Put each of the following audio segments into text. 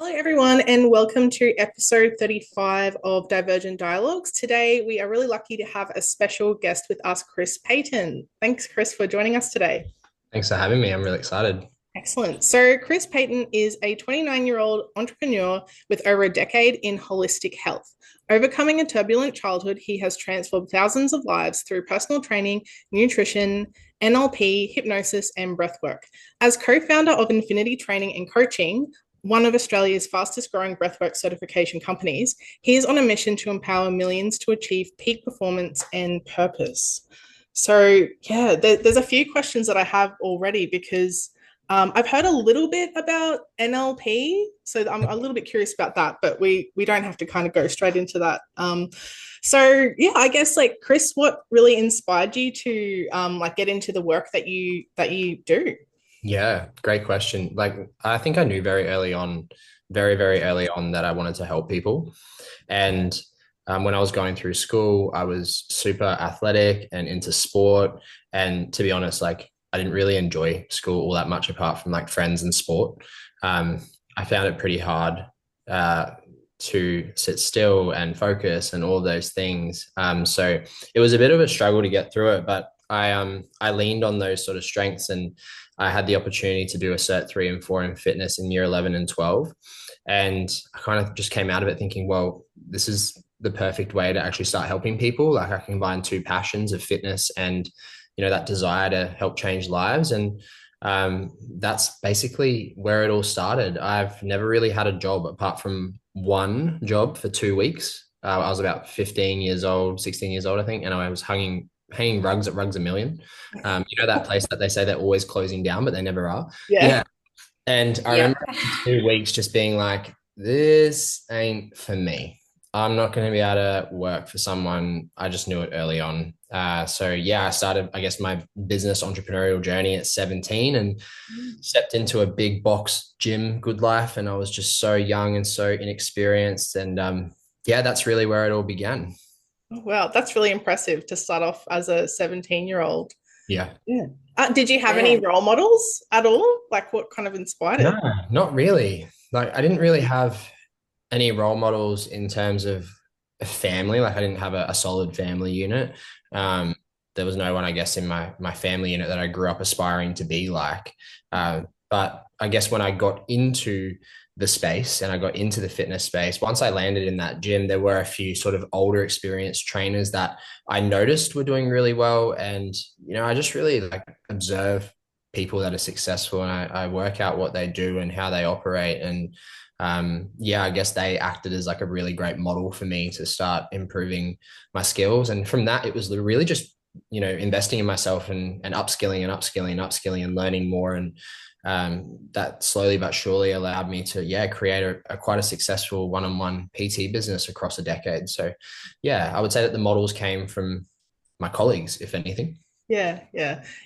Hello, everyone, and welcome to episode 35 of Divergent Dialogues. Today, we are really lucky to have a special guest with us, Chris Payten. Thanks, Chris, for joining us today. Thanks for having me. I'm really excited. Excellent. So, Chris Payten is a 29-year-old entrepreneur with over a decade in holistic health. Overcoming a turbulent childhood, he has transformed thousands of lives through personal training, nutrition, NLP, hypnosis, and breathwork. As co founder of Infinity Training and Coaching, one of Australia's fastest growing breathwork certification companies, he is on a mission to empower millions to achieve peak performance and purpose. So, yeah, there's a few questions that I have already because I've heard a little bit about NLP, so I'm a little bit curious about that, but we don't have to kind of go straight into that. So yeah, I guess like Chris, what really inspired you to like get into the work that you do? Yeah, great question. Like, I think I knew very early on, very, very early on, that I wanted to help people. And when I was going through school, I was super athletic and into sport. And to be honest, like, I didn't really enjoy school all that much apart from like friends and sport. Um, I found it pretty hard uh, to sit still and focus and all those things. So it was a bit of a struggle to get through it, but I leaned on those sort of strengths, and I had the opportunity to do a cert 3 and 4 in fitness in year 11 and 12. And I kind of just came out of it thinking, well, this is the perfect way to actually start helping people. Like, I combine two passions of fitness and, that desire to help change lives. And that's basically where it all started. I've never really had a job apart from one job for 2 weeks. I was about 15 years old, 16 years old, I think, and I was hanging rugs at Rugs a Million. That place that they say they're always closing down, but they never are. Yeah. Yeah. And I Yeah. remember 2 weeks just being like, this ain't for me. I'm not going to be able to work for someone. I just knew it early on. So yeah, I started, I guess, my business entrepreneurial journey at 17 and stepped into a big box gym, Good Life. And I was just so young and so inexperienced. And yeah, that's really where it all began. Wow, that's really impressive to start off as a 17-year-old. Yeah. Yeah. Did you have any Yeah. role models at all? Like what kind of inspired No, it? not really. Like, I didn't really have any role models in terms of a family. Like, I didn't have a solid family unit. Um, there was no one, I guess, in my family unit that I grew up aspiring to be like. But I guess when I got into the space and I got into the fitness space, once I landed in that gym, there were a few sort of older experienced trainers that I noticed were doing really well. And, I just really like observe people that are successful, and I work out what they do and how they operate. And yeah, I guess they acted as like a really great model for me to start improving my skills. And from that, it was really just, investing in myself and upskilling and upskilling and upskilling and learning more. And that slowly but surely allowed me to, yeah, create a quite a successful one-on-one PT business across a decade. So yeah, I would say that the models came from my colleagues, if anything. Yeah.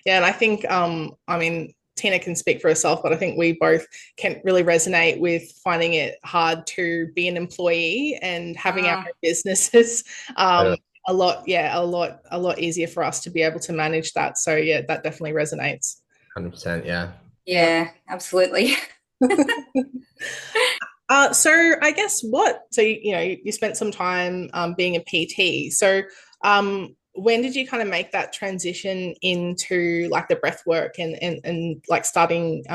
And I think I mean Tina can speak for herself, but I think we both can really resonate with finding it hard to be an employee and having our Mm, own businesses. Totally. A lot easier for us to be able to manage that. So yeah, that definitely resonates. 100%. Yeah. Yeah. yeah, absolutely. So I guess you spent some time being a PT. So when did you kind of make that transition into like the breath work and like starting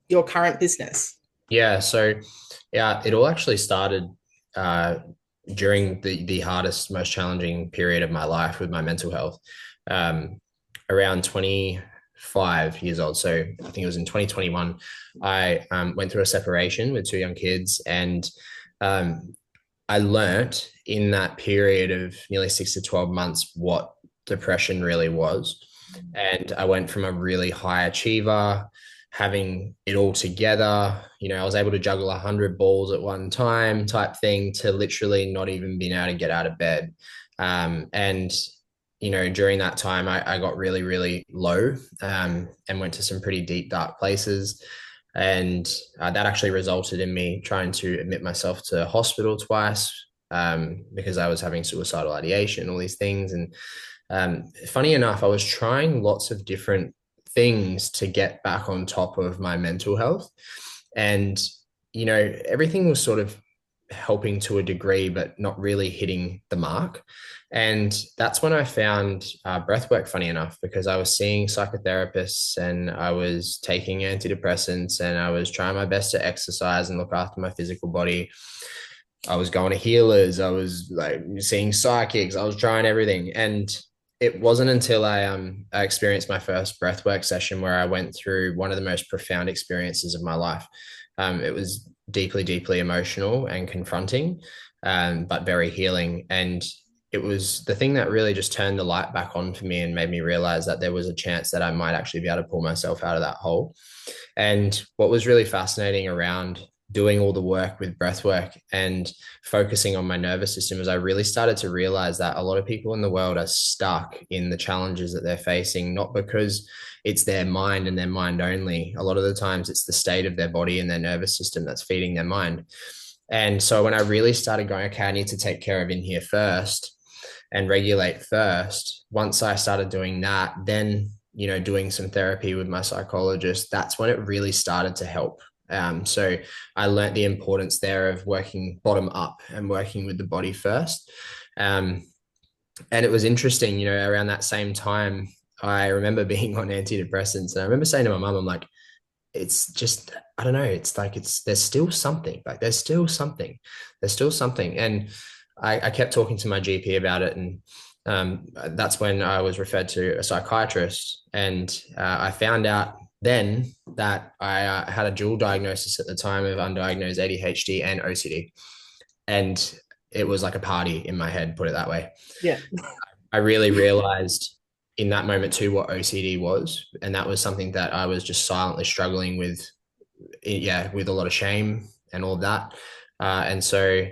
your current business? Yeah. So yeah, it all actually started uh, during the hardest, most challenging period of my life with my mental health. Around 25 years old. So I think it was in 2021, I went through a separation with two young kids. And um, I learnt in that period of nearly 6 to 12 months what depression really was. And I went from a really high achiever, having it all together. I was able to juggle 100 balls at one time type thing, to literally not even being able to get out of bed. And during that time, I got really, really low, and went to some pretty deep, dark places. And that actually resulted in me trying to admit myself to hospital twice, because I was having suicidal ideation, all these things. And funny enough, I was trying lots of different things to get back on top of my mental health. And everything was sort of helping to a degree, but not really hitting the mark. And that's when I found breathwork, funny enough, because I was seeing psychotherapists and I was taking antidepressants and I was trying my best to exercise and look after my physical body. I was going to healers. I was like seeing psychics. I was trying everything. And it wasn't until I experienced my first breathwork session where I went through one of the most profound experiences of my life. It was deeply, deeply emotional and confronting, but very healing. And it was the thing that really just turned the light back on for me and made me realize that there was a chance that I might actually be able to pull myself out of that hole. And what was really fascinating around doing all the work with breathwork and focusing on my nervous system is I really started to realize that a lot of people in the world are stuck in the challenges that they're facing, not because it's their mind and their mind only. A lot of the times it's the state of their body and their nervous system that's feeding their mind. And so when I really started going, okay, I need to take care of in here first and regulate first, once I started doing that, then doing some therapy with my psychologist, that's when it really started to help. So I learned the importance there of working bottom up and working with the body first. And it was interesting, around that same time, I remember being on antidepressants and I remember saying to my mum, I'm like, it's just, I don't know, it's like, there's still something, like there's still something. And I kept talking to my GP about it. And that's when I was referred to a psychiatrist. And I found out then that I had a dual diagnosis at the time of undiagnosed ADHD and OCD. And it was like a party in my head, put it that way. Yeah. I really realized in that moment too what OCD was. And that was something that I was just silently struggling with, with a lot of shame and all of that. And so,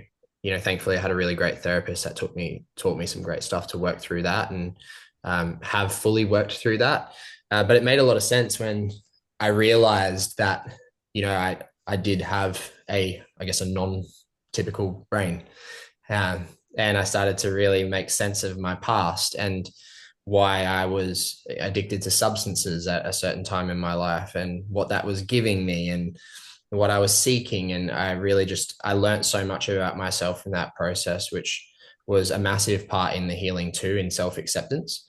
thankfully I had a really great therapist that taught me some great stuff to work through that and have fully worked through that. But it made a lot of sense when I realized that, I did have I guess, a non-typical brain. And I started to really make sense of my past and why I was addicted to substances at a certain time in my life and what that was giving me and what I was seeking. And I learned so much about myself in that process, which was a massive part in the healing too, in self-acceptance.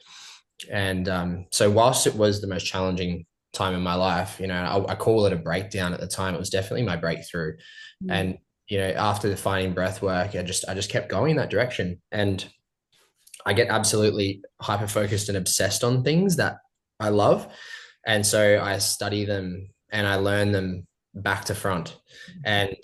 And so whilst it was the most challenging time in my life, I call it a breakdown at the time. It was definitely my breakthrough. Mm. And, after finding breath work, I just kept going in that direction. And I get absolutely hyper focused and obsessed on things that I love. And so I study them and I learn them back to front. And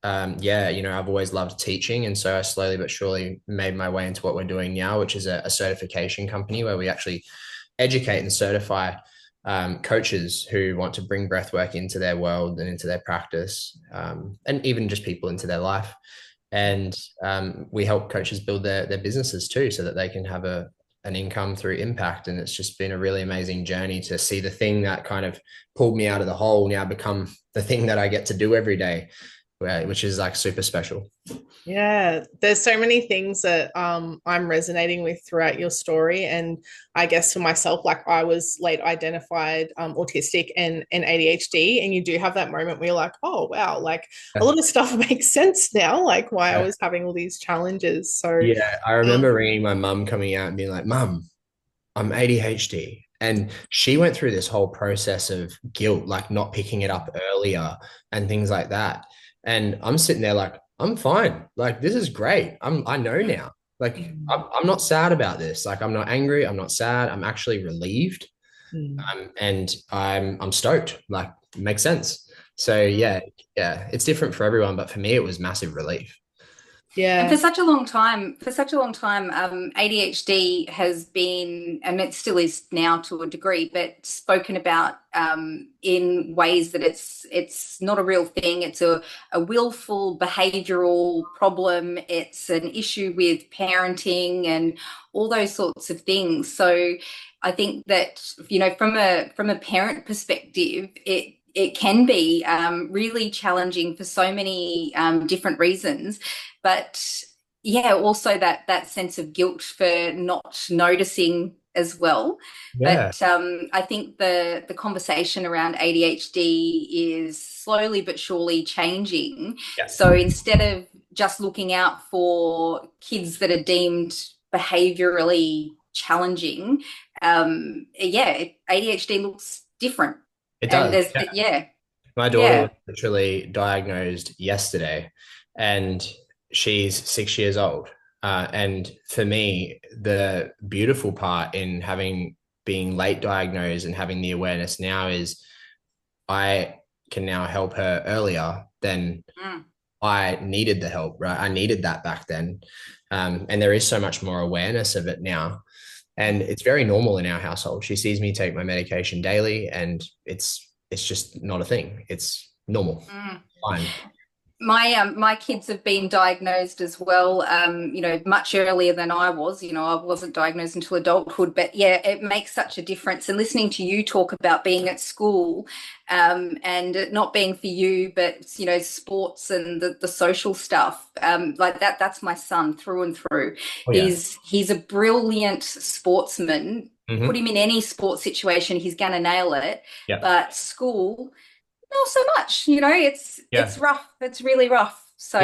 I've always loved teaching. And so I slowly but surely made my way into what we're doing now, which is a certification company where we actually educate and certify coaches who want to bring breathwork into their world and into their practice, and even just people into their life. And we help coaches build their businesses too, so that they can have an income through impact. And it's just been a really amazing journey to see the thing that kind of pulled me out of the hole now become the thing that I get to do every day, which is like super special. Yeah, there's so many things that I'm resonating with throughout your story. And I guess for myself, like I was late identified autistic and ADHD. And you do have that moment where you're like, oh, wow, like a lot of stuff makes sense now, like why I was having all these challenges. So yeah, I remember ringing my mum coming out and being like, Mum, I'm ADHD. And she went through this whole process of guilt, like not picking it up earlier and things like that. And I'm sitting there like, I'm fine. Like, this is great. I know now. Like, I'm not sad about this. Like, I'm not angry. I'm not sad. I'm actually relieved. And I'm stoked. Like, it makes sense. So yeah, it's different for everyone, but for me, it was massive relief. Yeah. And for such a long time, ADHD has been, and it still is now to a degree, but spoken about in ways that it's not a real thing. It's a willful behavioural problem. It's an issue with parenting and all those sorts of things. So I think that, from a parent perspective, it can be really challenging for so many different reasons. But yeah, also that sense of guilt for not noticing as well. Yeah. But I think the conversation around ADHD is slowly but surely changing. Yeah. So instead of just looking out for kids that are deemed behaviorally challenging, ADHD looks different. It And does. there's, Yeah. yeah, My daughter yeah. was literally diagnosed yesterday, and she's 6 years old. And for me, the beautiful part in having being late diagnosed and having the awareness now is I can now help her earlier than Mm. I needed the help, right? I needed that back then. And there is so much more awareness of it now. And it's very normal in our household. She sees me take my medication daily, and it's just not a thing. It's normal. Mm. Fine. My kids have been diagnosed as well, much earlier than I was. I wasn't diagnosed until adulthood, but yeah, it makes such a difference. And listening to you talk about being at school, and it not being for you, but sports and the social stuff, like that's my son through and through. Oh yeah. He's a brilliant sportsman. Put Mm-hmm. him in any sports situation, he's gonna nail it. Yeah. But school, not so much, it's Yeah. rough. It's really rough. So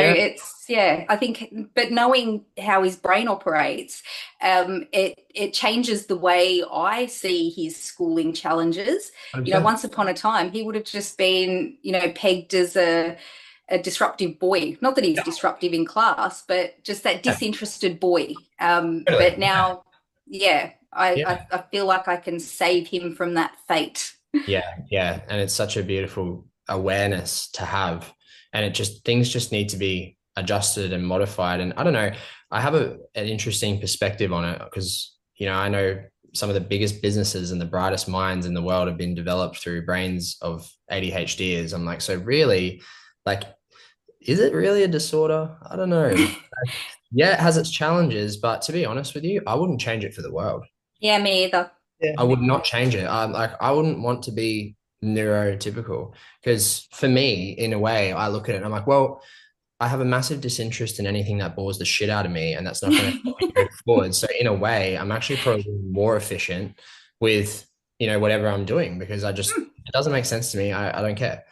Yeah. I think, but knowing how his brain operates, it changes the way I see his schooling challenges. 100%. Once upon a time, he would have just been, pegged as a disruptive boy. Not that he's Yeah. disruptive in class, but just that Yeah. disinterested boy. Totally. But now, yeah, Yeah. I feel like I can save him from that fate. Yeah. Yeah. And it's such a beautiful awareness to have. And things just need to be adjusted and modified. And I don't know, I have an interesting perspective on it because, I know some of the biggest businesses and the brightest minds in the world have been developed through brains of ADHDers. I'm like, so really, like, is it really a disorder? I don't know. Yeah, it has its challenges, but to be honest with you, I wouldn't change it for the world. Yeah, me either. Yeah. I would not change it. I wouldn't want to be neurotypical because for me, in a way, I look at it and I'm like, well, I have a massive disinterest in anything that bores the shit out of me, and that's not going to help me move forward. So in a way, I'm actually probably more efficient with, whatever I'm doing because it doesn't make sense to me. I don't care.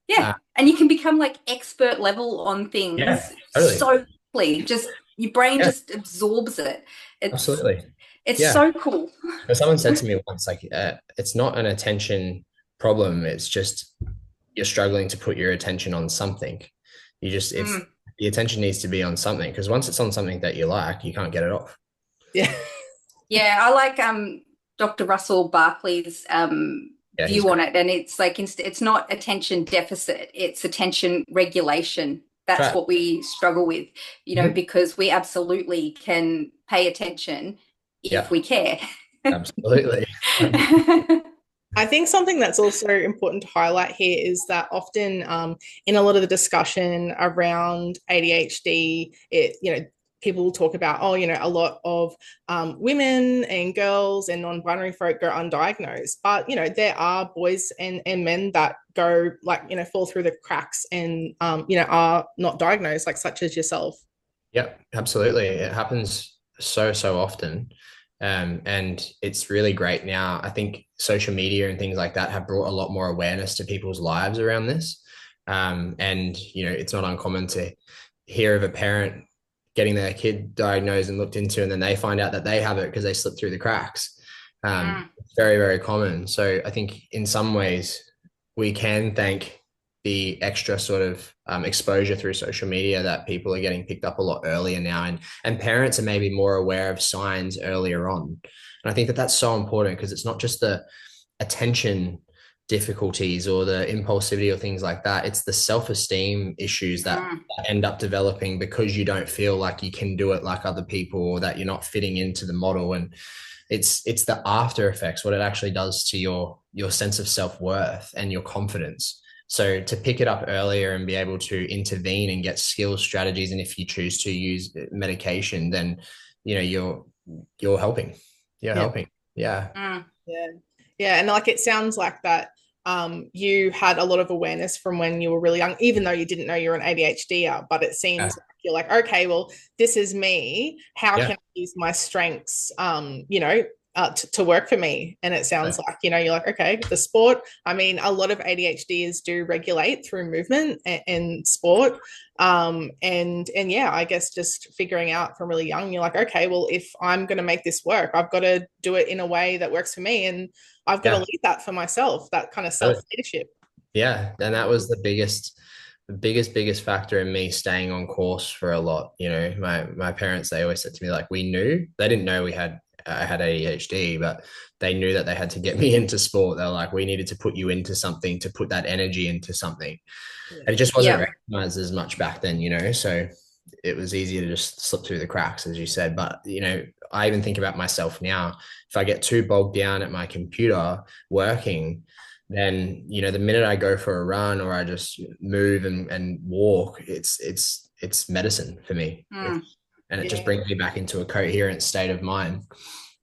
Yeah. And you can become like expert level on Yeah, things totally. so quickly. Just your brain Yeah, just absorbs it. absolutely. It's Yeah. so cool. But someone said to me once, like, it's not an attention problem. It's just you're struggling to put your attention on something. The attention needs to be on something because once it's on something that you like, you can't get it off. Yeah. Yeah, I like Dr. Russell Barkley's Yeah, view on it. And it's like it's not attention deficit, it's attention regulation. That's right. what we struggle with, because we absolutely can pay attention if we care. Absolutely. I think something that's also important to highlight here is that often in a lot of the discussion around ADHD, people will talk about, a lot of women and girls and non-binary folk go undiagnosed. But, there are boys and men that go fall through the cracks and, are not diagnosed, like such as yourself. Yeah, absolutely. It happens so, so often. And it's really great now. I think social media and things like that have brought a lot more awareness to people's lives around this. And, it's not uncommon to hear of a parent getting their kid diagnosed and looked into, and then they find out that they have it because they slipped through the cracks. It's very, very common. So I think in some ways we can thank the extra sort of exposure through social media that people are getting picked up a lot earlier now, and parents are maybe more aware of signs earlier on. And I think that that's so important because it's not just the attention difficulties or the impulsivity or things like that. It's the self-esteem issues that end up developing because you don't feel like you can do it like other people, or that you're not fitting into the model. And it's the after effects, what it actually does to your sense of self-worth and your confidence. So to pick it up earlier and be able to intervene and get skills, strategies, and if you choose to use medication, then you're helping. You're helping. Yeah. Yeah. And like it sounds like that you had a lot of awareness from when you were really young, even though you didn't know you're an ADHDer, but it seems like you're like, okay, well, this is me. How can I use my strengths, to work for me. And it sounds like, you know, you're like, okay, the sport. I mean, a lot of ADHDs do regulate through movement and sport. And yeah, I guess just figuring out from really young, you're like, okay, well, if I'm going to make this work, I've got to do it in a way that works for me. And I've got to lead that for myself, that kind of self-leadership. Yeah. And that was the biggest factor in me staying on course for a lot. You know, my parents, they always said to me, like, they didn't know I had ADHD, but they knew that they had to get me into sport. They're like, we needed to put you into something, to put that energy into something. And it just wasn't recognized as much back then, you know, so it was easier to just slip through the cracks, as you said. But, you know, I even think about myself now. If I get too bogged down at my computer working, then, you know, the minute I go for a run or I just move and walk, it's medicine for me. And it just brings me back into a coherent state of mind.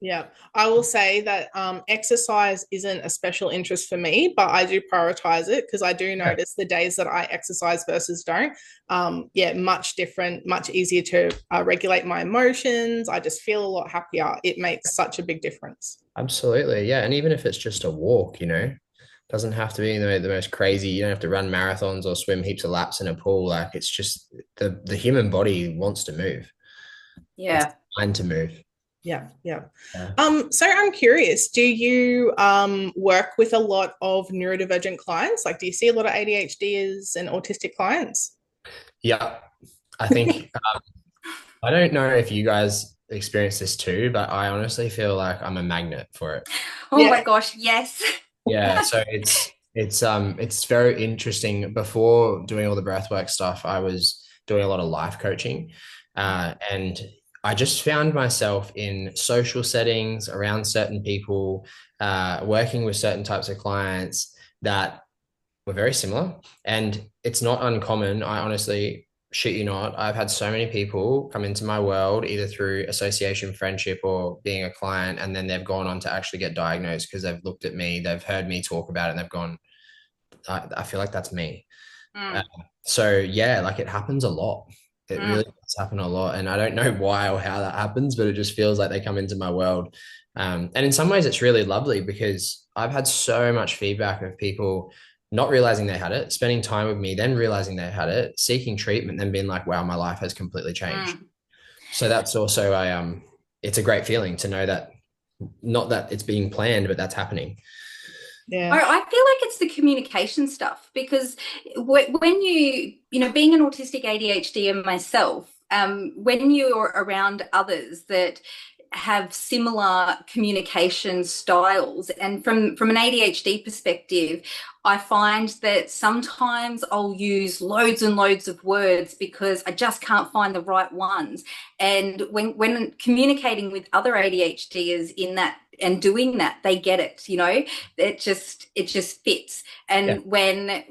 Yeah, I will say that exercise isn't a special interest for me, but I do prioritize it because I do notice the days that I exercise versus don't. Much different, much easier to regulate my emotions. I just feel a lot happier. It makes such a big difference. Absolutely. Yeah. And even if it's just a walk, you know, doesn't have to be the most crazy. You don't have to run marathons or swim heaps of laps in a pool. Like, it's just the human body wants to move. Yeah. It's designed to move. Yeah. So I'm curious, do you work with a lot of neurodivergent clients? Like, do you see a lot of ADHDs and autistic clients? Yeah. I think I don't know if you guys experience this too, but I honestly feel like I'm a magnet for it. Oh my gosh, yes. Yeah, so it's very interesting. Before doing all the breathwork stuff, I was doing a lot of life coaching, and I just found myself in social settings around certain people, working with certain types of clients that were very similar. And it's not uncommon. I honestly, shit you not, I've had so many people come into my world either through association, friendship, or being a client, and then they've gone on to actually get diagnosed because they've looked at me, they've heard me talk about it, and they've gone, I feel like that's me. So yeah, like, it happens a lot. It really does happen a lot. And I don't know why or how that happens, but it just feels like they come into my world. And in some ways it's really lovely because I've had so much feedback of people not realizing they had it, spending time with me, then realizing they had it, seeking treatment, then being like, wow, my life has completely changed. So that's also it's a great feeling to know that, not that it's being planned, but that's happening. Yeah. I feel like it's the communication stuff, because when you know, being an autistic ADHD and myself, when you're around others that have similar communication styles, and from an ADHD perspective, I find that sometimes I'll use loads and loads of words because I just can't find the right ones. And when communicating with other ADHDers in that and doing that, they get it, you know, it just fits. And when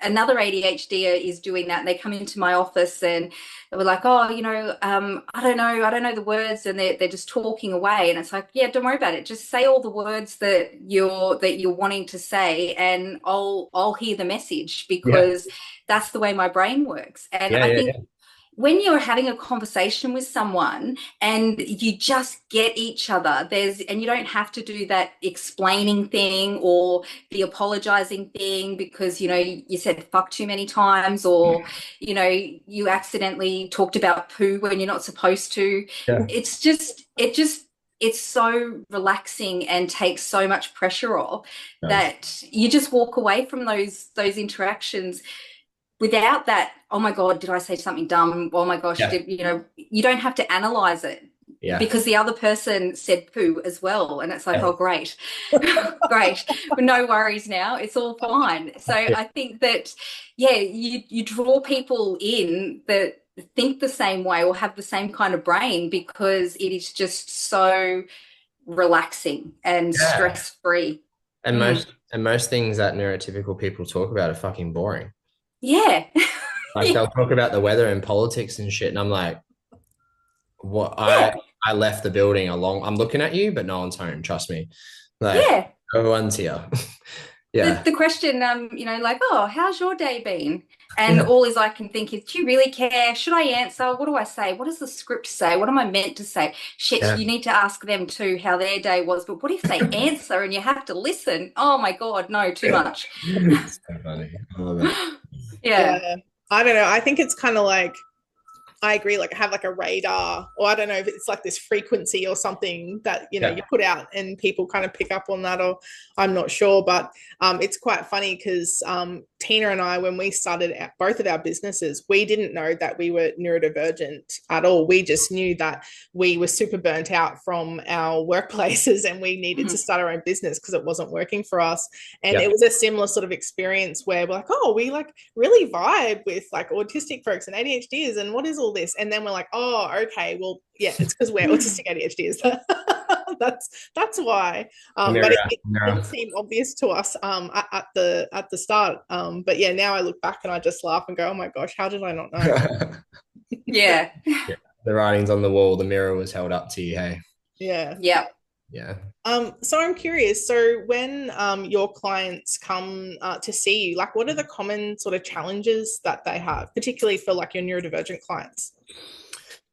another ADHDer is doing that, and they come into my office and they were like, oh, you know, I don't know the words, and they're just talking away. And it's like, yeah, don't worry about it. Just say all the words that you're wanting to say, and I'll hear the message, because that's the way my brain works. And I think when you're having a conversation with someone and you just get each other, and you don't have to do that explaining thing or the apologizing thing because, you know, you said fuck too many times, or, you know, you accidentally talked about poo when you're not supposed to. It's so relaxing and takes so much pressure off that you just walk away from those interactions without that, oh my God, did I say something dumb? Oh my gosh, you know, you don't have to analyze it because the other person said poo as well. And it's like, oh, great, great. No worries now. It's all fine. So I think that, you draw people in that think the same way or have the same kind of brain, because it is just so relaxing and stress-free. And most things that neurotypical people talk about are fucking boring. Yeah. Like, they'll talk about the weather and politics and shit, and I'm like, what? I left the building I'm looking at you, but no one's home, trust me. Like, everyone's here. Yeah. The question, like, oh, how's your day been? And all is I can think is, do you really care? Should I answer? What do I say? What does the script say? What am I meant to say? Shit, Yeah. you need to ask them too how their day was. But what if they answer and you have to listen? Oh my God, no, too much. So funny. I love it. Yeah. Yeah. I don't know. I think it's kind of like I agree, like have like a radar, or I don't know if it's like this frequency or something that Yeah. you put out and people kind of pick up on that, or I'm not sure. But it's quite funny because Teena and I, when we started both of our businesses, we didn't know that we were neurodivergent at all. We just knew that we were super burnt out from our workplaces and we needed to start our own business because it wasn't working for us. And Yeah. it was a similar sort of experience where we're like, oh, we like really vibe with like autistic folks and ADHDs, and what is all this? And then we're like, oh, okay, well, yeah, it's because we're autistic ADHDs. That's why. But it didn't seem obvious to us at the start. But yeah, now I look back and I just laugh and go, oh my gosh, how did I not know? Yeah. Yeah. The writing's on the wall, the mirror was held up to you, hey. Yeah. Yeah. Yeah. So I'm curious. So when your clients come to see you, like what are the common sort of challenges that they have, particularly for like your neurodivergent clients?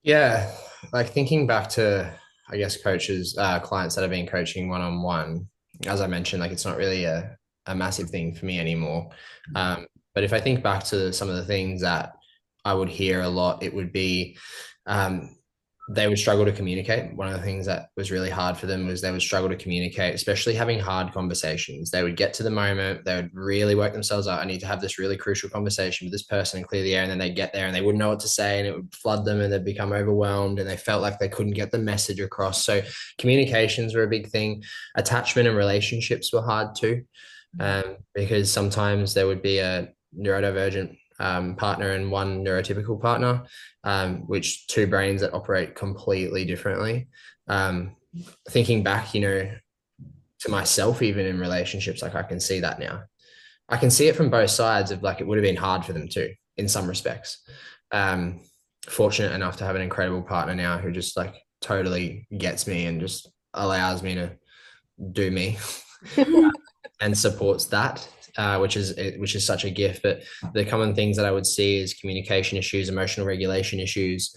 Yeah. Like thinking back to, I guess, coaches, clients that have been coaching one-on-one, as I mentioned, like it's not really a massive thing for me anymore. But if I think back to some of the things that I would hear a lot, it would be um, they would struggle to communicate. One of the things that was really hard for them was they would struggle to communicate, especially having hard conversations. They would get to the moment, they would really work themselves out. I need to have this really crucial conversation with this person and clear the air. And then they'd get there and they wouldn't know what to say and it would flood them and they'd become overwhelmed and they felt like they couldn't get the message across. So communications were a big thing. Attachment and relationships were hard too, because sometimes there would be a neurodivergent partner and one neurotypical partner, which two brains that operate completely differently. Thinking back, to myself, even in relationships, like I can see that now. I can see it from both sides of like it would have been hard for them too, in some respects. Fortunate enough to have an incredible partner now who just like totally gets me and just allows me to do me and supports that, which is such a gift. But the common things that I would see is communication issues, emotional regulation issues,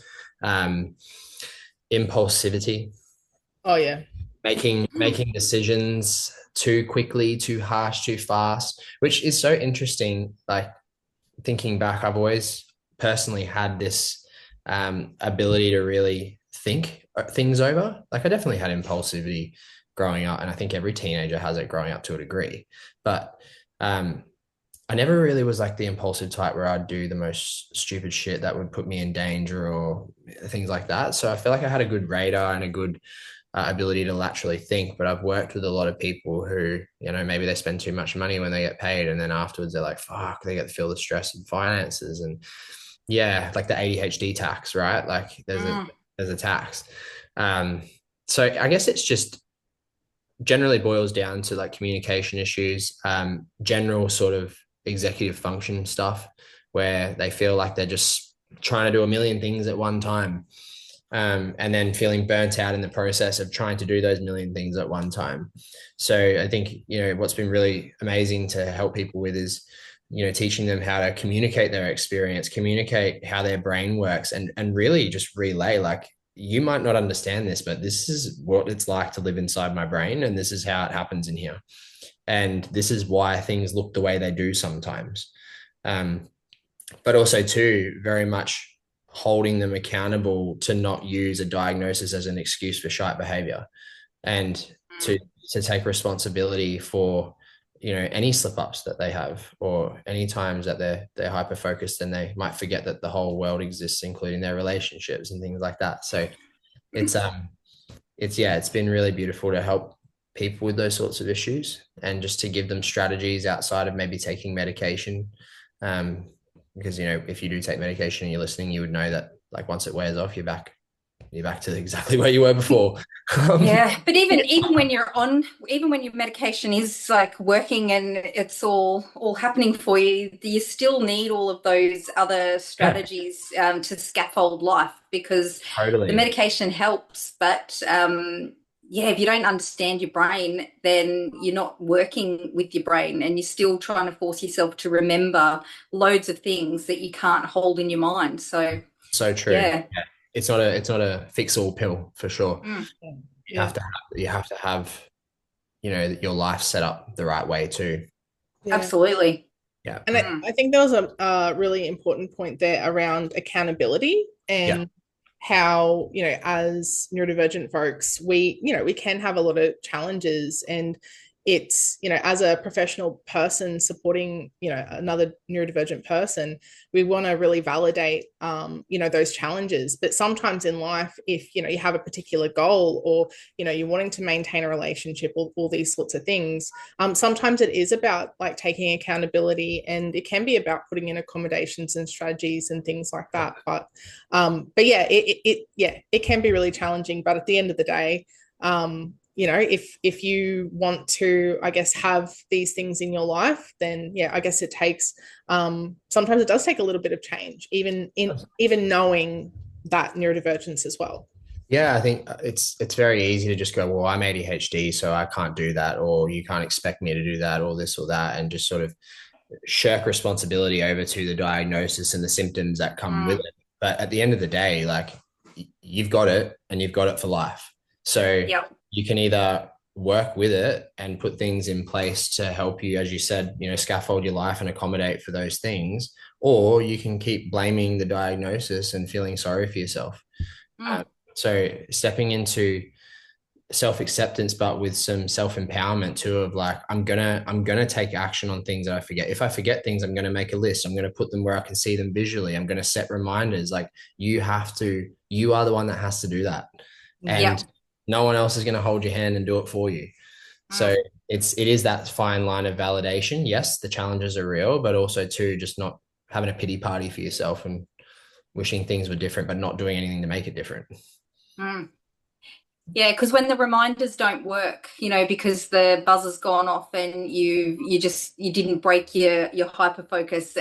impulsivity. Oh yeah. Making decisions too quickly, too harsh, too fast, which is so interesting. Like thinking back, I've always personally had this ability to really think things over. Like I definitely had impulsivity growing up, and I think every teenager has it growing up to a degree. But I never really was like the impulsive type where I'd do the most stupid shit that would put me in danger or things like that. So I feel like I had a good radar and a good ability to laterally think. But I've worked with a lot of people who, maybe they spend too much money when they get paid, and then afterwards they're like, fuck, they get to feel the stress of finances. And yeah, like the ADHD tax, right? Like there's a tax. So I guess it's just generally boils down to like communication issues, general sort of executive function stuff where they feel like they're just trying to do a million things at one time, and then feeling burnt out in the process of trying to do those million things at one time. So I think, what's been really amazing to help people with is, teaching them how to communicate their experience, communicate how their brain works, and really just relay, like, you might not understand this, but this is what it's like to live inside my brain. And this is how it happens in here. And this is why things look the way they do sometimes. But also too, very much holding them accountable to not use a diagnosis as an excuse for shite behavior, and to take responsibility for, any slip ups that they have, or any times that they're hyper focused and they might forget that the whole world exists, including their relationships and things like that. So it's been really beautiful to help people with those sorts of issues, and just to give them strategies outside of maybe taking medication. Because, if you do take medication and you're listening, you would know that like once it wears off, you're back to exactly where you were before. Yeah, but even when your medication is like working and it's all happening for you, you still need all of those other strategies to scaffold life, because Totally. the medication helps, but yeah, if you don't understand your brain, then you're not working with your brain and you're still trying to force yourself to remember loads of things that you can't hold in your mind. So, So true. yeah. Yeah. It's not a fix all pill for sure. Mm, You have to have your life set up the right way too. Yeah. absolutely. Yeah. And I think there was a really important point there around accountability Yeah. and how, as neurodivergent folks, we can have a lot of challenges. And it's, as a professional person supporting, another neurodivergent person, we want to really validate, those challenges. But sometimes in life, if, you have a particular goal or, you're wanting to maintain a relationship, all these sorts of things, sometimes it is about like taking accountability, and it can be about putting in accommodations and strategies and things like that. But yeah, it can be really challenging. But at the end of the day, if you want to, I guess, have these things in your life, then yeah, I guess it takes, sometimes it does take a little bit of change, even knowing that neurodivergence as well. Yeah, I think it's very easy to just go, well, I'm ADHD, so I can't do that, or you can't expect me to do that, or this or that, and just sort of shirk responsibility over to the diagnosis and the symptoms that come with it. But at the end of the day, like, you've got it and you've got it for life. So Yep. you can either work with it and put things in place to help you, as you said, scaffold your life and accommodate for those things, or you can keep blaming the diagnosis and feeling sorry for yourself. So stepping into self-acceptance, but with some self-empowerment too, of like, I'm gonna take action on things that I forget. If I forget things, I'm gonna make a list. I'm gonna put them where I can see them visually. I'm gonna set reminders. Like, you are the one that has to do that. And Yep. no one else is gonna hold your hand and do it for you. So Mm. it is that fine line of validation. Yes, the challenges are real, but also too, just not having a pity party for yourself and wishing things were different, but not doing anything to make it different. Mm. Yeah, because when the reminders don't work, because the buzzer's gone off and you didn't break your hyper focus,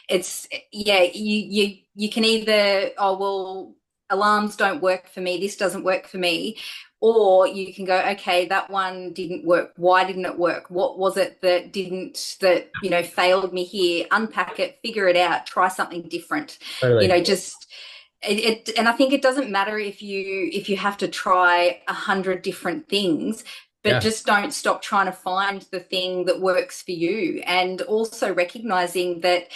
it's yeah, you can either, oh well, alarms don't work for me, this doesn't work for me, or you can go, okay, that one didn't work. Why didn't it work? What was it that failed me here? Unpack it, figure it out, try something different. Totally. Just and I think it doesn't matter if you have to try 100 different things, but Yeah. just don't stop trying to find the thing that works for you. And also recognizing that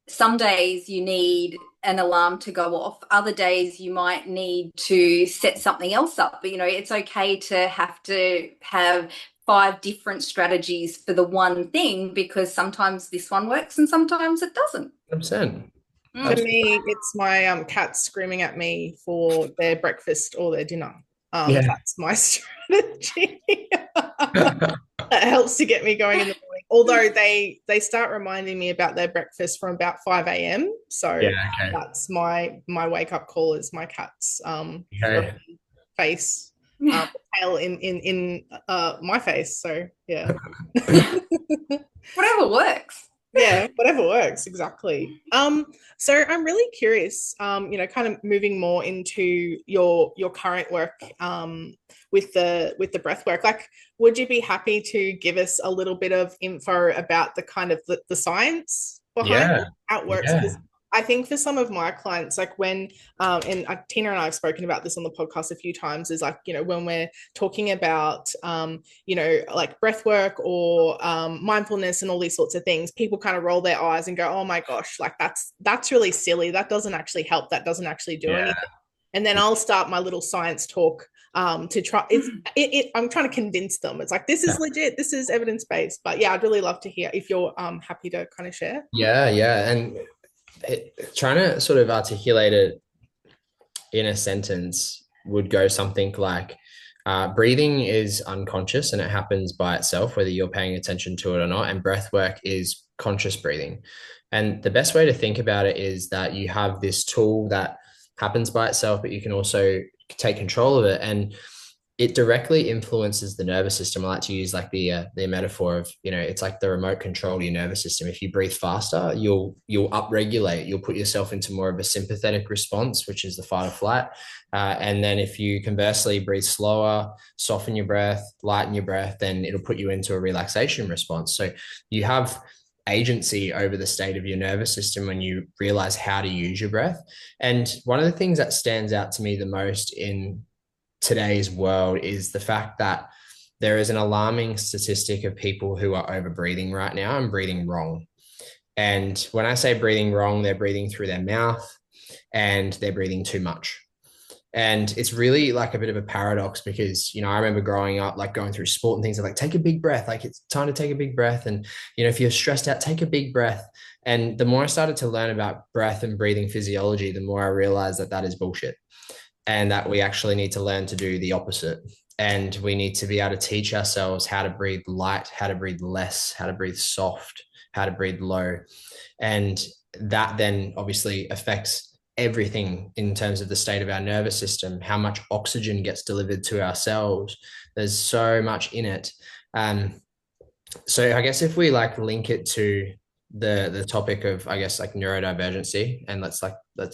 some days you need an alarm to go off, other days you might need to set something else up. But it's okay to have 5 different strategies for the one thing, because sometimes this one works and sometimes it doesn't. 100%. For me, it's my cats screaming at me for their breakfast or their dinner. That's my strategy. That helps to get me going in the morning. Although they start reminding me about their breakfast from about 5 a.m. So that's my wake up call, is my cat's face, tail in my face. So yeah. Whatever works. Yeah, whatever works, exactly. So I'm really curious, kind of moving more into your current work, with the breath work. Like, would you be happy to give us a little bit of info about the kind of the science behind it, how it works? Because I think for some of my clients, like when, and Teena and I have spoken about this on the podcast a few times, is like, when we're talking about, like breath work or mindfulness and all these sorts of things, people kind of roll their eyes and go, oh my gosh, like that's really silly. That doesn't actually help. That doesn't actually do anything. And then I'll start my little science talk to try. I'm trying to convince them. It's like, this is legit. This is evidence-based. But yeah, I'd really love to hear if you're happy to kind of share. Yeah. And trying to sort of articulate it in a sentence would go something like, breathing is unconscious and it happens by itself, whether you're paying attention to it or not. And breath work is conscious breathing. And the best way to think about it is that you have this tool that happens by itself, but you can also take control of it. And it directly influences the nervous system. I like to use like the metaphor of, it's like the remote control to your nervous system. If you breathe faster, you'll upregulate. You'll put yourself into more of a sympathetic response, which is the fight or flight. And then if you conversely breathe slower, soften your breath, lighten your breath, then it'll put you into a relaxation response. So you have agency over the state of your nervous system when you realize how to use your breath. And one of the things that stands out to me the most in today's world is the fact that there is an alarming statistic of people who are over breathing right now and breathing wrong. And when I say breathing wrong, they're breathing through their mouth and they're breathing too much. And it's really like a bit of a paradox because, I remember growing up, like going through sport and things like, take a big breath. Like it's time to take a big breath. And, if you're stressed out, take a big breath. And the more I started to learn about breath and breathing physiology, the more I realized that that is bullshit. And that we actually need to learn to do the opposite. And we need to be able to teach ourselves how to breathe light, how to breathe less, how to breathe soft, how to breathe low. And that then obviously affects everything in terms of the state of our nervous system, how much oxygen gets delivered to our cells. There's so much in it. So I guess if we like link it to the topic of, I guess, like neurodivergency, and let's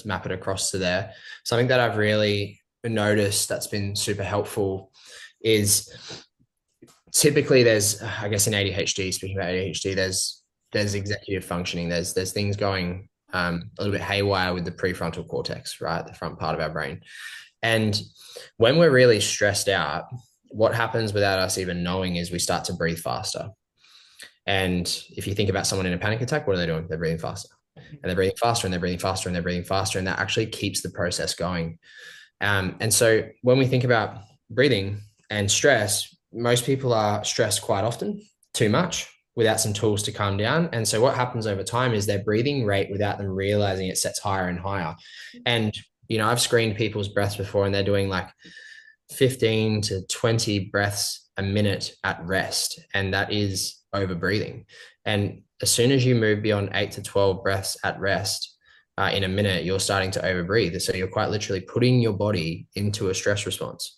map it across to there. Something that I've really noticed that's been super helpful is typically there's, I guess in ADHD, speaking about ADHD, there's executive functioning. There's things going a little bit haywire with the prefrontal cortex, right? The front part of our brain. And when we're really stressed out, what happens without us even knowing is we start to breathe faster. And if you think about someone in a panic attack, what are they doing? They're breathing faster. And they're breathing faster and they're breathing faster and they're breathing faster. And that actually keeps the process going. And so when we think about breathing and stress, most people are stressed quite often, too much, without some tools to calm down. And so what happens over time is their breathing rate, without them realizing it, sets higher and higher. And, I've screened people's breaths before and they're doing like 15 to 20 breaths a minute at rest. And that is over breathing. And as soon as you move beyond 8 to 12 breaths at rest in a minute, you're starting to overbreathe. So you're quite literally putting your body into a stress response.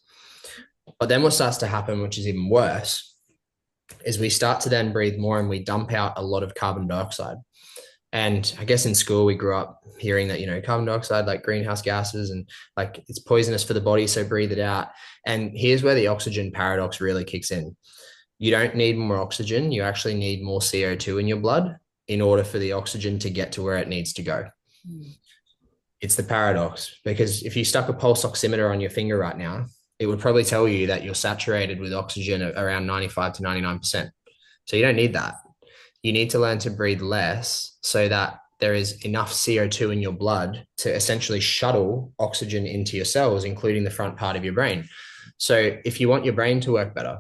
But then what starts to happen, which is even worse, is we start to then breathe more and we dump out a lot of carbon dioxide. And I guess in school, we grew up hearing that, carbon dioxide, like greenhouse gases, and like it's poisonous for the body, so breathe it out. And here's where the oxygen paradox really kicks in. You don't need more oxygen. You actually need more CO2 in your blood in order for the oxygen to get to where it needs to go. It's the paradox, because if you stuck a pulse oximeter on your finger right now, it would probably tell you that you're saturated with oxygen at around 95 to 99%. So you don't need that. You need to learn to breathe less so that there is enough CO2 in your blood to essentially shuttle oxygen into your cells, including the front part of your brain. So if you want your brain to work better,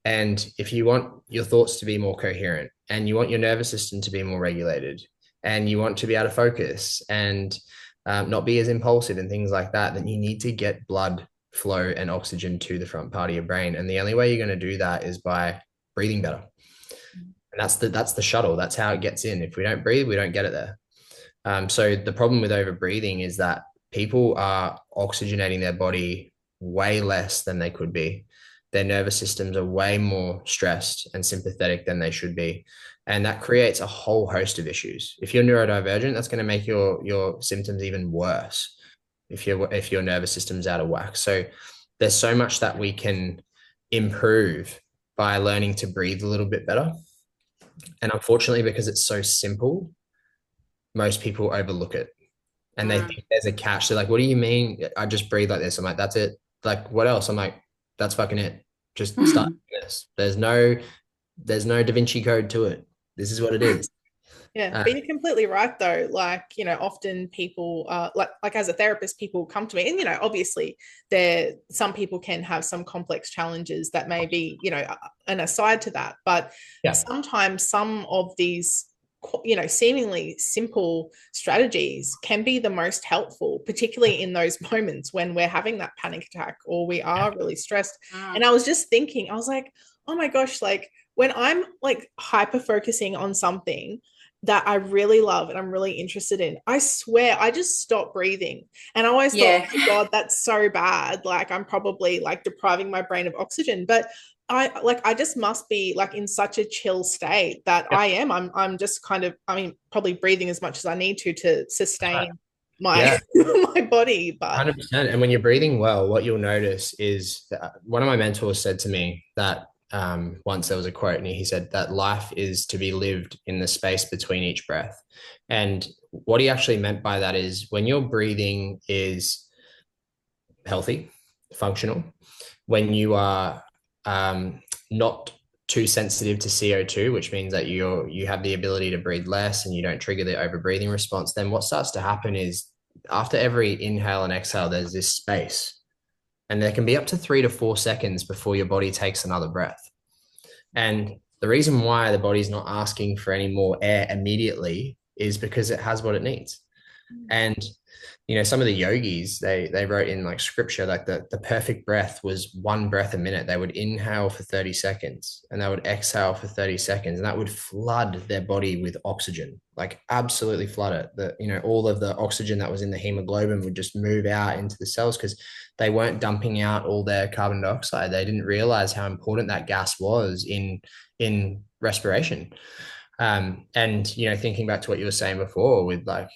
and if you want your thoughts to be more coherent, and you want your nervous system to be more regulated, and you want to be able to focus and not be as impulsive and things like that, then you need to get blood flow and oxygen to the front part of your brain. And the only way you're going to do that is by breathing better. And that's the shuttle. That's how it gets in. If we don't breathe, we don't get it there. So the problem with overbreathing is that people are oxygenating their body way less than they could be. Their nervous systems are way more stressed and sympathetic than they should be. And that creates a whole host of issues. If you're neurodivergent, that's going to make your symptoms even worse if your nervous system's out of whack. So there's so much that we can improve by learning to breathe a little bit better. And unfortunately, because it's so simple, most people overlook it. And they think there's a catch. They're like, what do you mean? I just breathe like this. I'm like, that's it. Like, what else? I'm like, that's fucking it. Just start doing this. There's no Da Vinci code to it. This is what it is. Yeah, but you're completely right though. Like, often people like as a therapist, people come to me and, obviously some people can have some complex challenges that may be, an aside to that. But sometimes some of these, seemingly simple strategies can be the most helpful, particularly in those moments when we're having that panic attack or we are really stressed. And I was just thinking, I was like, oh my gosh, like when I'm like hyper focusing on something, that I really love and I'm really interested in. I swear I just stopped breathing. And I always thought, Yeah. oh my God, that's so bad. Like I'm probably like depriving my brain of oxygen. But I just must be like in such a chill state that Yep. I'm just kind of, I mean, probably breathing as much as I need to Right. sustain my Yeah. my body. But 100%. And when you're breathing well, what you'll notice is that one of my mentors said to me that once there was a quote, and he said that life is to be lived in the space between each breath. And what he actually meant by that is when your breathing is healthy, functional, when you are not too sensitive to CO2, which means that you have the ability to breathe less and you don't trigger the overbreathing response, then what starts to happen is after every inhale and exhale, there's this space. And there can be up to 3 to 4 seconds before your body takes another breath. And the reason why the body's not asking for any more air immediately is because it has what it needs. And some of the yogis, they wrote in like scripture, like the perfect breath was one breath a minute. They would inhale for 30 seconds and they would exhale for 30 seconds. And that would flood their body with oxygen, like absolutely flood it. All of the oxygen that was in the hemoglobin would just move out into the cells because they weren't dumping out all their carbon dioxide. They didn't realize how important that gas was in respiration. Thinking back to what you were saying before with like,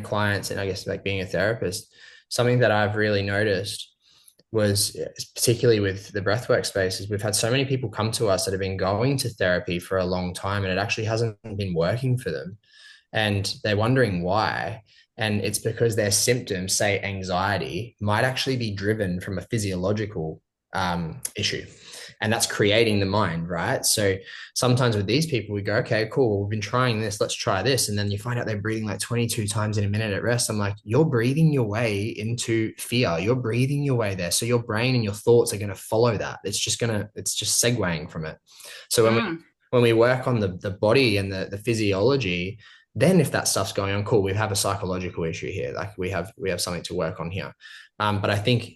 clients and I guess like being a therapist, something that I've really noticed was particularly with the breathwork space is we've had so many people come to us that have been going to therapy for a long time and it actually hasn't been working for them. And they're wondering why. And it's because their symptoms, say anxiety, might actually be driven from a physiological issue. And that's creating the mind, right? So sometimes with these people, we go, okay, cool, we've been trying this, let's try this. And then you find out they're breathing like 22 times in a minute at rest. I'm like, you're breathing your way into fear. You're breathing your way there. So your brain and your thoughts are going to follow that. It's just segueing from it. So when we work on the body and the physiology, then if that stuff's going on, cool, we have a psychological issue here. Like we have something to work on here. But I think,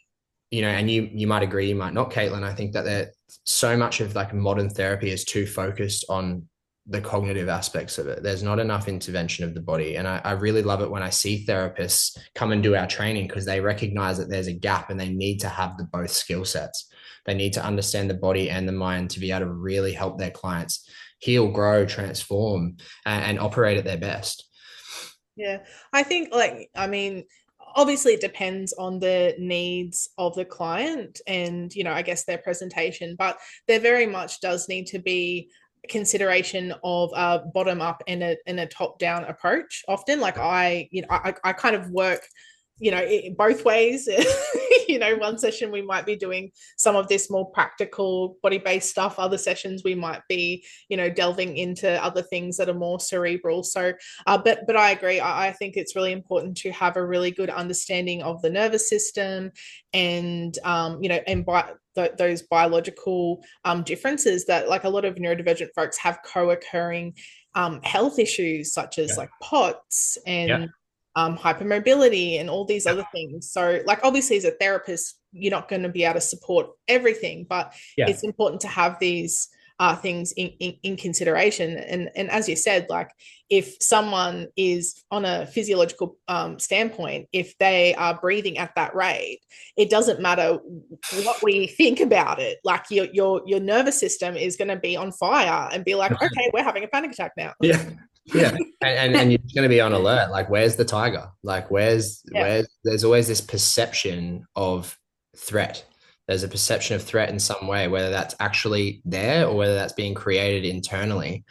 and you might agree, you might not, Caitlin. I think that so much of like modern therapy is too focused on the cognitive aspects of it. There's not enough intervention of the body. And I really love it when I see therapists come and do our training because they recognize that there's a gap and they need to have the both skill sets. They need to understand the body and the mind to be able to really help their clients heal, grow, transform, and operate at their best. Yeah, I think I mean, obviously it depends on the needs of the client and, I guess their presentation, but there very much does need to be consideration of a bottom up and a top down approach. Often, like I kind of work both ways. One session we might be doing some of this more practical body-based stuff. Other sessions we might be, delving into other things that are more cerebral. So, but I agree. I think it's really important to have a really good understanding of the nervous system and, those biological differences that like a lot of neurodivergent folks have co-occurring health issues such as like POTS and hypermobility and all these other things. So like obviously as a therapist, you're not going to be able to support everything, but it's important to have these things in consideration. And as you said, like if someone is on a physiological standpoint, if they are breathing at that rate, it doesn't matter what we think about it. Like your nervous system is going to be on fire and be like, okay, we're having a panic attack now. Yeah. And you're going to be on alert. Like, where's the tiger? Like, where's there's always this perception of threat. There's a perception of threat in some way, whether that's actually there or whether that's being created internally.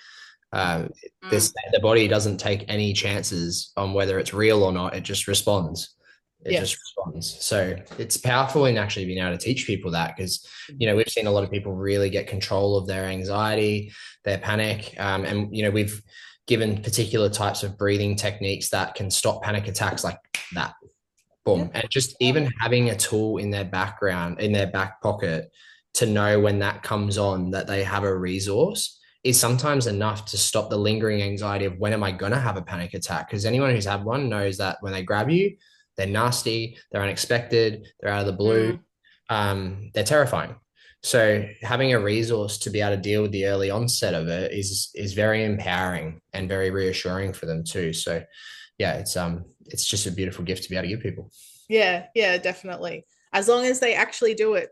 The body doesn't take any chances on whether it's real or not. It just responds. It just responds. So it's powerful in actually being able to teach people that because, we've seen a lot of people really get control of their anxiety, their panic. And we've given particular types of breathing techniques that can stop panic attacks like that. Boom. And just even having a tool in their background, in their back pocket to know when that comes on, that they have a resource is sometimes enough to stop the lingering anxiety of when am I going to have a panic attack? Because anyone who's had one knows that when they grab you, they're nasty, they're unexpected, they're out of the blue, they're terrifying. So having a resource to be able to deal with the early onset of it is very empowering and very reassuring for them too. So yeah, it's just a beautiful gift to be able to give people. Yeah, yeah, definitely. As long as they actually do it.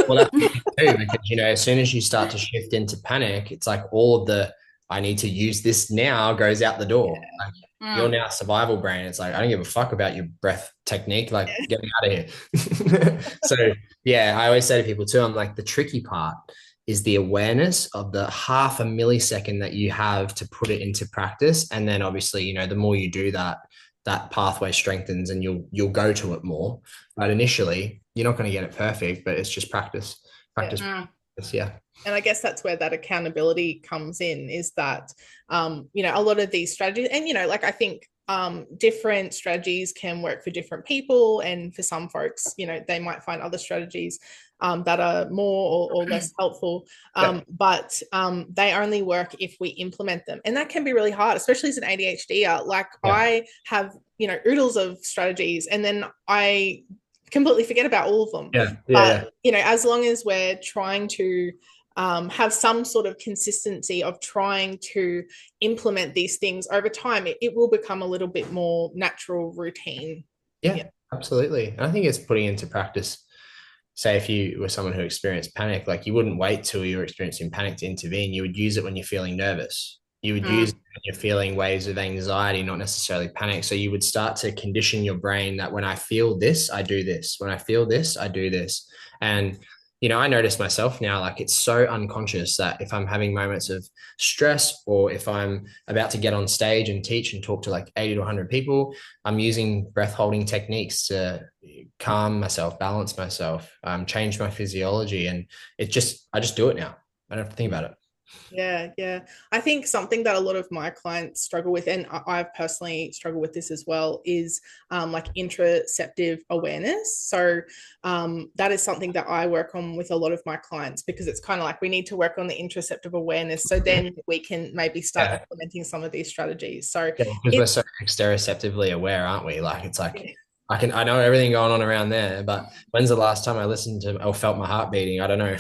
Well, that's the thing too, because as soon as you start to shift into panic, it's like all of the I need to use this now goes out the door. Like you're now survival brain. It's like I don't give a fuck about your breath technique. Like Yeah. get me out of here. So yeah, I always say to people too, I'm like the tricky part is the awareness of the half a millisecond that you have to put it into practice. And then obviously, the more you do that, that pathway strengthens and you'll go to it more. But initially, you're not going to get it perfect, but it's just practice, practice, Yeah. practice. Yeah. And I guess that's where that accountability comes in, is that, a lot of these strategies, and, like I think different strategies can work for different people. And for some folks, they might find other strategies that are more or less helpful. But they only work if we implement them. And that can be really hard, especially as an ADHDer. Like I have, oodles of strategies, and then I completely forget about all of them. But, as long as we're trying to have some sort of consistency of trying to implement these things over time, it will become a little bit more natural routine. Yeah, absolutely. And I think it's putting into practice. Say if you were someone who experienced panic, like you wouldn't wait till you were experiencing panic to intervene. You would use it when you're feeling nervous. You would use it when you're feeling waves of anxiety, not necessarily panic. So you would start to condition your brain that when I feel this, I do this. When I feel this, I do this. And I notice myself now, like it's so unconscious that if I'm having moments of stress or if I'm about to get on stage and teach and talk to like 80 to 100 people, I'm using breath holding techniques to calm myself, balance myself, change my physiology. And I just do it now. I don't have to think about it. Yeah. I think something that a lot of my clients struggle with, and I've personally struggled with this as well, is like interoceptive awareness. So that is something that I work on with a lot of my clients, because it's kind of like we need to work on the interoceptive awareness so then we can maybe start implementing some of these strategies. So because we're so exteroceptively aware, aren't we? Like it's like I know everything going on around there, but when's the last time I listened to or felt my heart beating? I don't know.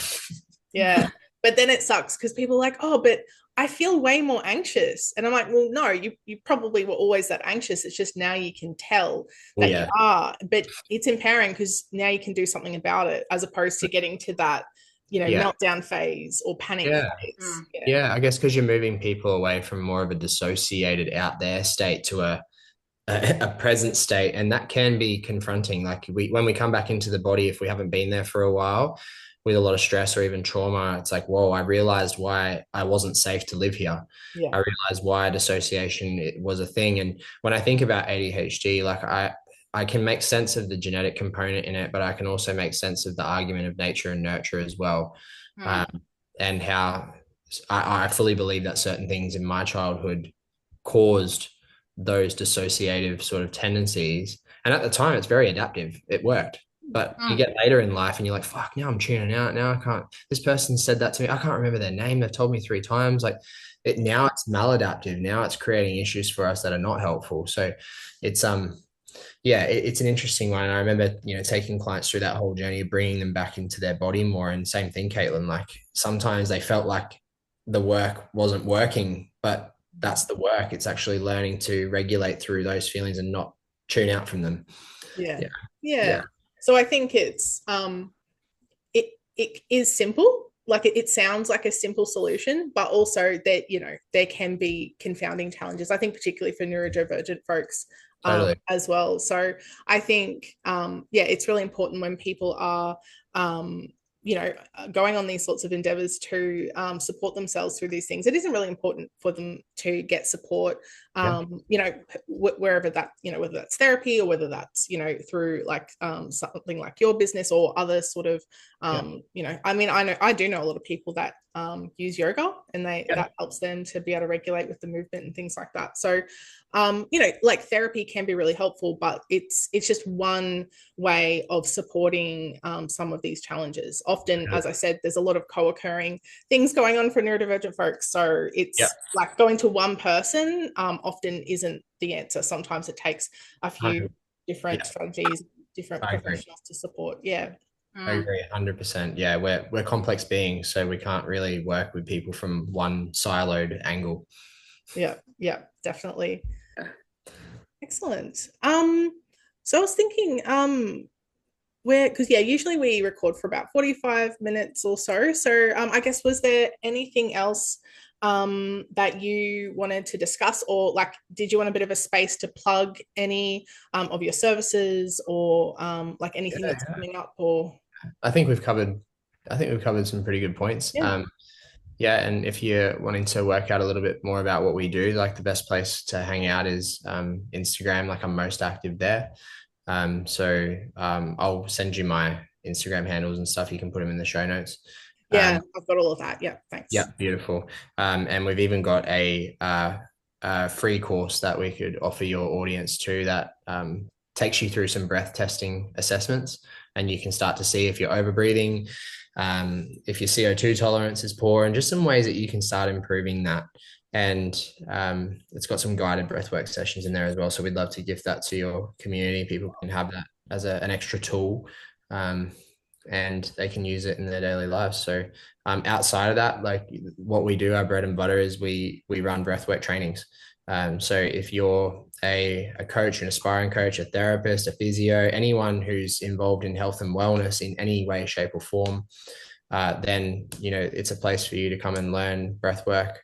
Yeah. But then it sucks because people are like, oh, but I feel way more anxious. And I'm like, well, no, you probably were always that anxious. It's just now you can tell that you are. But it's empowering because now you can do something about it, as opposed to getting to that, meltdown phase or panic phase. Yeah, I guess because you're moving people away from more of a dissociated out there state to a present state, and that can be confronting. Like when we come back into the body, if we haven't been there for a while with a lot of stress or even trauma, it's like, whoa, I realized why I wasn't safe to live here. I realized why dissociation was a thing. And when I think about ADHD, like I can make sense of the genetic component in it, but I can also make sense of the argument of nature and nurture as well. And how I fully believe that certain things in my childhood caused those dissociative sort of tendencies. And at the time, it's very adaptive. It worked. But you get later in life and you're like, fuck, now I'm tuning out. Now I can't, this person said that to me. I can't remember their name. They've told me 3 times. Like now it's maladaptive. Now it's creating issues for us that are not helpful. So it's, it's an interesting one. And I remember, taking clients through that whole journey, bringing them back into their body more. And same thing, Caitlin, like sometimes they felt like the work wasn't working, but that's the work. It's actually learning to regulate through those feelings and not tune out from them. Yeah. So I think it's it is simple. Like it sounds like a simple solution, but also that there can be confounding challenges. I think particularly for neurodivergent folks as well. So I think it's really important when people are going on these sorts of endeavors to support themselves through these things. It isn't really important for them to get support, wherever that, whether that's therapy or whether that's, through like something like your business or other sort of, I mean, I do know a lot of people that use yoga, and that helps them to be able to regulate with the movement and things like that. So, like therapy can be really helpful, but it's just one way of supporting some of these challenges. Often, as I said, there's a lot of co-occurring things going on for neurodivergent folks. So it's like going to one person often isn't the answer. Sometimes it takes a few different strategies, different professionals to support. Yeah. I agree 100%. Yeah, we're complex beings, so we can't really work with people from one siloed angle. Yeah, yeah, definitely. Excellent. So I was thinking, where, because yeah, usually we record for about 45 minutes or so. So I guess, was there anything else that you wanted to discuss, or like did you want a bit of a space to plug any of your services, or like anything that's Yeah, coming up, or I think we've covered some pretty good points. yeah. Yeah, and if you're wanting to work out a little bit more about what we do, like the best place to hang out is Instagram. Like I'm most active there. I'll send you my Instagram handles and stuff. You can put them in the show notes. Yeah, I've got all of that. Yeah, Yeah, thanks. beautiful. And we've even got a free course that we could offer your audience too that takes you through some breath testing assessments, and you can start to see if you're overbreathing, if your CO2 tolerance is poor, and just some ways that you can start improving that. And it's got some guided breathwork sessions in there as well. So we'd love to give that to your community. People can have that as an extra tool. And they can use it in their daily lives. So outside of that, like what we do, our bread and butter is we run breathwork trainings. So if you're a coach, an aspiring coach, a therapist, a physio, anyone who's involved in health and wellness in any way, shape, or form, then it's a place for you to come and learn breathwork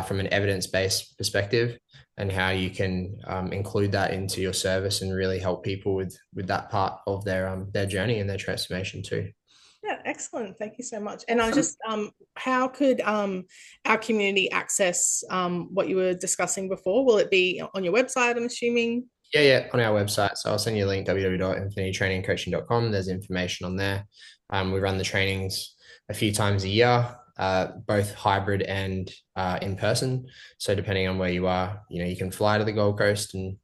from an evidence-based perspective, and how you can include that into your service and really help people with that part of their journey and their transformation too. Yeah, excellent. Thank you so much. And I was just, how could our community access what you were discussing before? Will it be on your website, I'm assuming? Yeah, on our website. So I'll send you a link, www.infinitytrainingcoaching.com. There's information on there. We run the trainings a few times a year, both hybrid and in person. So depending on where you are, you can fly to the Gold Coast and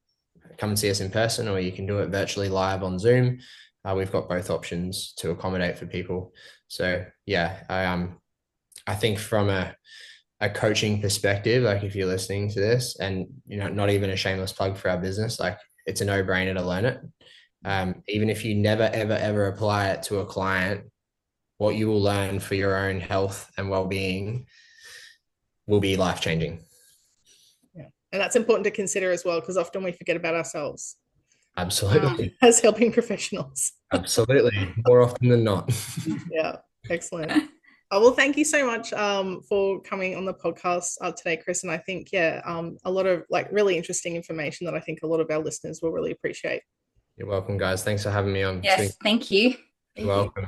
come and see us in person, or you can do it virtually live on Zoom. We've got both options to accommodate for people. So yeah, I think from a coaching perspective, like if you're listening to this, and not even a shameless plug for our business, like it's a no-brainer to learn it. Even if you never ever ever apply it to a client, what you will learn for your own health and well-being will be life-changing. Yeah. And that's important to consider as well, because often we forget about ourselves Absolutely. as helping professionals. Absolutely. More often than not. Yeah, excellent. Oh, well, thank you so much for coming on the podcast today, Chris. And I think, yeah, a lot of like really interesting information that I think a lot of our listeners will really appreciate. You're welcome, guys. Thanks for having me on. Yes, thank you. You're welcome.